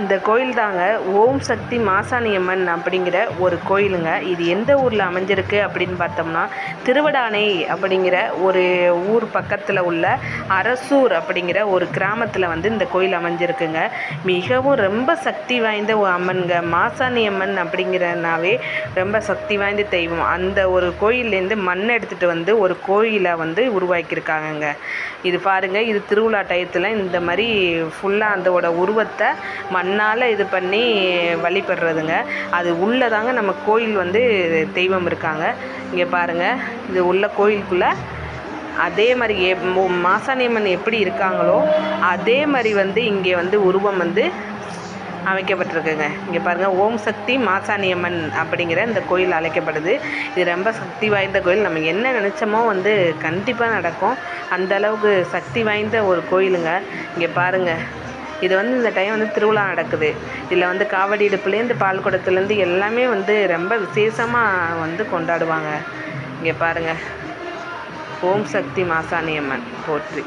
இந்த கோயில் தாங்க ஓம் சக்தி மாசாணியம்மன் அப்படிங்கிற ஒரு கோயிலுங்க. இது எந்த ஊரில் அமைஞ்சிருக்கு அப்படின்னு பார்த்தோம்னா, திருவடானை அப்படிங்கிற ஒரு ஊர் பக்கத்தில் உள்ள அரசூர் அப்படிங்கிற ஒரு கிராமத்தில் வந்து இந்த கோயில் அமைஞ்சிருக்குங்க. மிகவும் ரொம்ப சக்தி வாய்ந்த ஒரு அம்மன்ங்க. மாசாணியம்மன் அப்படிங்கிறனாவே ரொம்ப சக்தி வாய்ந்த தெய்வம். அந்த ஒரு கோயிலேருந்து மண் எடுத்துகிட்டு வந்து ஒரு கோயிலை வந்து உருவாக்கியிருக்காங்கங்க. இது பாருங்கள், இது திருவிழா டயத்தில் இந்த மாதிரி ஃபுல்லாக அதோட உருவத்தை மண்ணால் இது பண்ணி வழிபடுறதுங்க. அது உள்ளே தாங்க நம்ம கோயில் வந்து தெய்வம் இருக்காங்க. இங்கே பாருங்கள், இது உள்ள கோயிலுக்குள்ளே அதே மாதிரி மாசாணியம்மன் எப்படி இருக்காங்களோ அதே மாதிரி வந்து இங்கே வந்து உருவம் வந்து அமைக்கப்பட்டிருக்குங்க. இங்கே பாருங்கள், ஓம் சக்தி மாசாணியம்மன் அப்படிங்கிற இந்த கோயில் அழைக்கப்படுது. இது ரொம்ப சக்தி வாய்ந்த கோயில். நம்ம என்ன நினச்சோமோ வந்து கண்டிப்பாக நடக்கும். அந்த அளவுக்கு சக்தி வாய்ந்த ஒரு கோயிலுங்க. இங்கே பாருங்கள், இது வந்து இந்த டைம் வந்து திருவிழா நடக்குது. இதில் வந்து காவடி எடுப்புலேருந்து பால் குடத்துலேருந்து எல்லாமே வந்து ரொம்ப விசேஷமாக வந்து கொண்டாடுவாங்க. இங்கே பாருங்கள், ஓம் சக்தி மாசாணியம்மன் போற்றி.